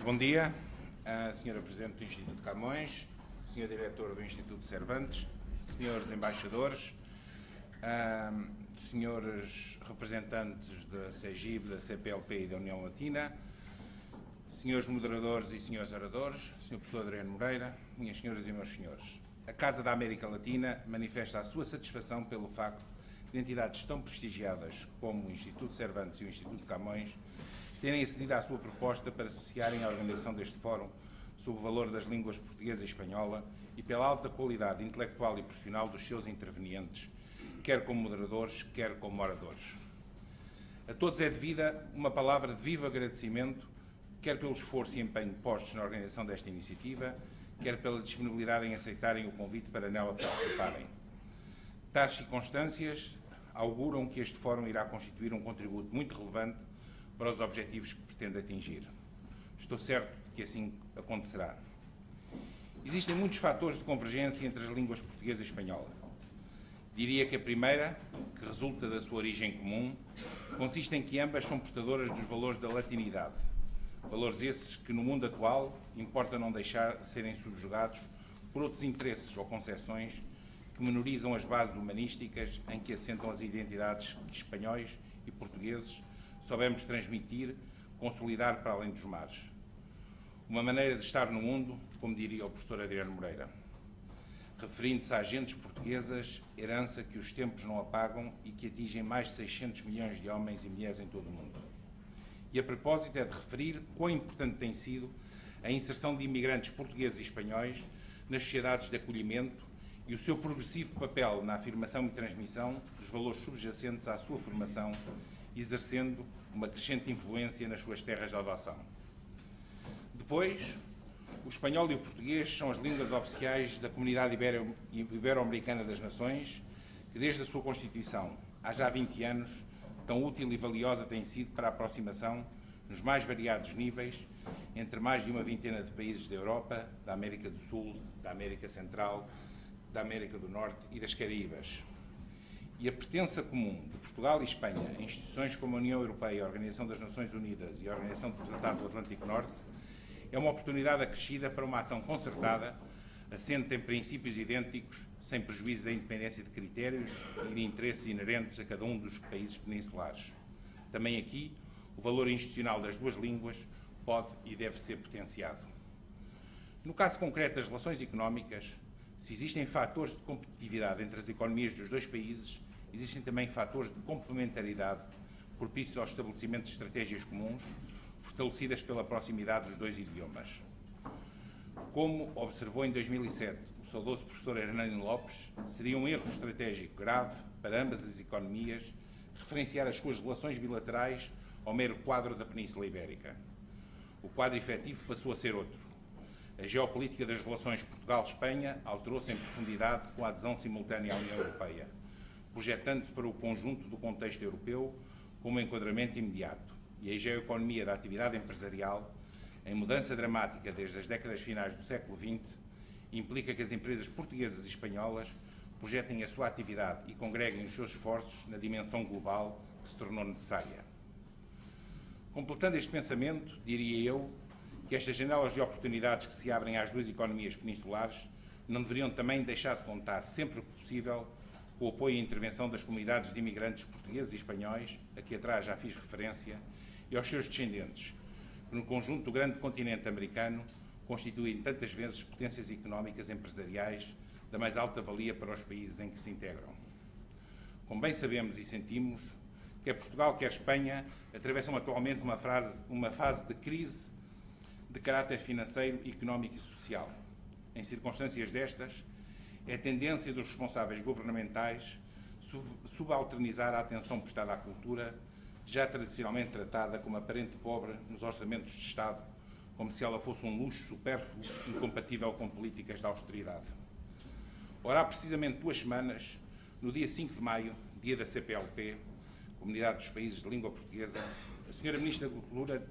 Muito bom dia, Sra. Presidente do Instituto Camões, Sr. Diretor do Instituto Cervantes, Srs. Embaixadores, Srs. Representantes da CEGIB, da CPLP e da União Latina, Srs. Moderadores e Srs. Oradores, Sr. Professor Adriano Moreira, minhas senhoras e meus senhores. A Casa da América Latina manifesta a sua satisfação pelo facto de entidades tão prestigiadas como o Instituto Cervantes e o Instituto Camões terem acedido à sua proposta para associarem à organização deste fórum sob o valor das línguas portuguesa e espanhola e pela alta qualidade intelectual e profissional dos seus intervenientes, quer como moderadores, quer como oradores. A todos é devida uma palavra de vivo agradecimento, quer pelo esforço e empenho postos na organização desta iniciativa, quer pela disponibilidade em aceitarem o convite para nela participarem. Tais circunstâncias auguram que este fórum irá constituir um contributo muito relevante para os objetivos que pretende atingir. Estou certo que assim acontecerá. Existem muitos fatores de convergência entre as línguas portuguesa e espanhola. Diria que a primeira, que resulta da sua origem comum, consiste em que ambas são portadoras dos valores da latinidade. Valores esses que, no mundo atual, importa não deixar de serem subjugados por outros interesses ou concepções que menorizam as bases humanísticas em que assentam as identidades que espanhóis e portugueses soubemos transmitir, consolidar para além dos mares. Uma maneira de estar no mundo, como diria o professor Adriano Moreira, referindo-se a gentes portuguesas, herança que os tempos não apagam e que atingem mais de 600 milhões de homens e mulheres em todo o mundo. E a propósito é de referir quão importante tem sido a inserção de imigrantes portugueses e espanhóis nas sociedades de acolhimento e o seu progressivo papel na afirmação e transmissão dos valores subjacentes à sua formação, exercendo uma crescente influência nas suas terras de adoção. Depois, o espanhol e o português são as línguas oficiais da Comunidade Ibero-Americana das Nações, que desde a sua Constituição, há já 20 anos, tão útil e valiosa tem sido para a aproximação, nos mais variados níveis, entre mais de uma vintena de países da Europa, da América do Sul, da América Central, da América do Norte e das Caraíbas. E a pertença comum de Portugal e Espanha a instituições como a União Europeia, a Organização das Nações Unidas e a Organização do Tratado do Atlântico Norte é uma oportunidade acrescida para uma ação concertada, assente em princípios idênticos, sem prejuízo da independência de critérios e de interesses inerentes a cada um dos países peninsulares. Também aqui, o valor institucional das duas línguas pode e deve ser potenciado. No caso concreto das relações económicas, se existem fatores de competitividade entre as economias dos dois países, existem também fatores de complementaridade propícios ao estabelecimento de estratégias comuns, fortalecidas pela proximidade dos dois idiomas. Como observou em 2007 o saudoso professor Hernani Lopes, seria um erro estratégico grave para ambas as economias referenciar as suas relações bilaterais ao mero quadro da Península Ibérica. O quadro efetivo passou a ser outro. A geopolítica das relações Portugal-Espanha alterou-se em profundidade com a adesão simultânea à União Europeia, projetando-se para o conjunto do contexto europeu como um enquadramento imediato. E a geoeconomia da atividade empresarial, em mudança dramática desde as décadas finais do século XX, implica que as empresas portuguesas e espanholas projetem a sua atividade e congreguem os seus esforços na dimensão global que se tornou necessária. Completando este pensamento, diria eu que estas janelas de oportunidades que se abrem às duas economias peninsulares não deveriam também deixar de contar, sempre que possível, com o apoio e intervenção das comunidades de imigrantes portugueses e espanhóis, a que atrás já fiz referência, e aos seus descendentes, que no conjunto do grande continente americano constituem tantas vezes potências económicas e empresariais da mais alta valia para os países em que se integram. Como bem sabemos e sentimos, quer Portugal, quer Espanha atravessam atualmente uma fase de crise de caráter financeiro, económico e social. Em circunstâncias destas, é a tendência dos responsáveis governamentais subalternizar a atenção prestada à cultura, já tradicionalmente tratada como aparente pobre nos orçamentos de Estado, como se ela fosse um luxo supérfluo, incompatível com políticas de austeridade. Ora, há precisamente 2 semanas, no dia 5 de maio, dia da CPLP, Comunidade dos Países de Língua Portuguesa, a Sra. Ministra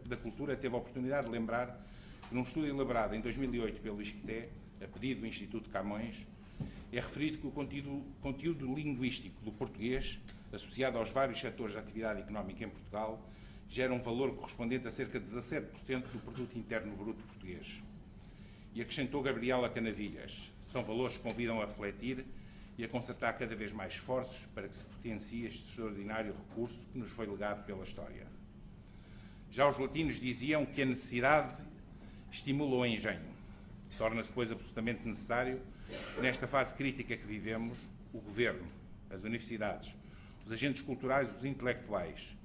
da Cultura teve a oportunidade de lembrar que, num estudo elaborado em 2008 pelo ISCTE, a pedido do Instituto Camões, é referido que o conteúdo linguístico do português, associado aos vários setores de atividade económica em Portugal, gera um valor correspondente a cerca de 17% do produto interno bruto português. E acrescentou Gabriela Canavilhas, são valores que convidam a refletir e a concertar cada vez mais esforços para que se potencie este extraordinário recurso que nos foi legado pela história. Já os latinos diziam que a necessidade estimula o engenho. Torna-se, pois, absolutamente necessário que, nesta fase crítica que vivemos, o Governo, as universidades, os agentes culturais, os intelectuais,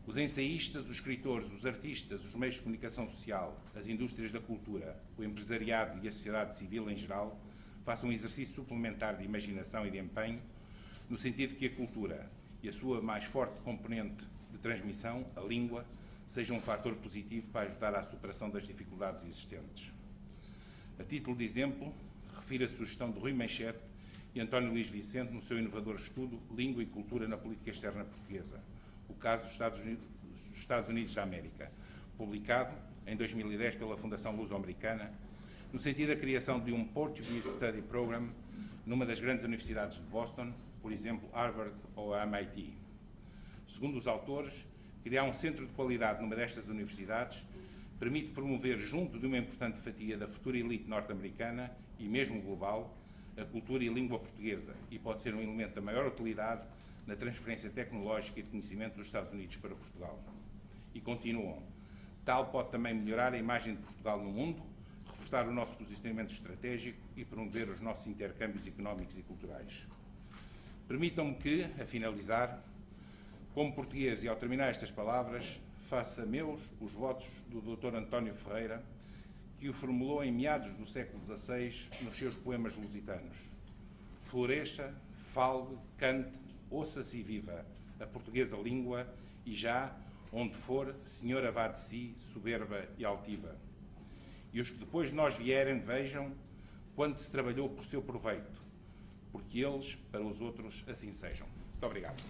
os ensaístas, os escritores, os artistas, os meios de comunicação social, as indústrias da cultura, o empresariado e a sociedade civil em geral, façam um exercício suplementar de imaginação e de empenho, no sentido que a cultura e a sua mais forte componente de transmissão, a língua, seja um fator positivo para ajudar à superação das dificuldades existentes. A título de exemplo, refiro a sugestão de Rui Manchete e António Luís Vicente no seu inovador estudo Língua e Cultura na Política Externa Portuguesa, o caso dos Estados Unidos da América, publicado em 2010 pela Fundação Luso-Americana, no sentido da criação de um Portuguese Study Program numa das grandes universidades de Boston, por exemplo, Harvard ou a MIT. Segundo os autores, criar um centro de qualidade numa destas universidades permite promover, junto de uma importante fatia da futura elite norte-americana e mesmo global, a cultura e língua portuguesa e pode ser um elemento da maior utilidade na transferência tecnológica e de conhecimento dos Estados Unidos para Portugal. E continuam. Tal pode também melhorar a imagem de Portugal no mundo, reforçar o nosso posicionamento estratégico e promover os nossos intercâmbios económicos e culturais. Permitam-me que, a finalizar, como português e ao terminar estas palavras, faça meus os votos do Dr. António Ferreira, que o formulou em meados do século XVI nos seus poemas lusitanos. Floresça, fale, cante, ouça-se e viva a portuguesa língua e já, onde for, senhora vá de si, soberba e altiva. E os que depois de nós vierem vejam quanto se trabalhou por seu proveito, porque eles, para os outros, assim sejam. Muito obrigado.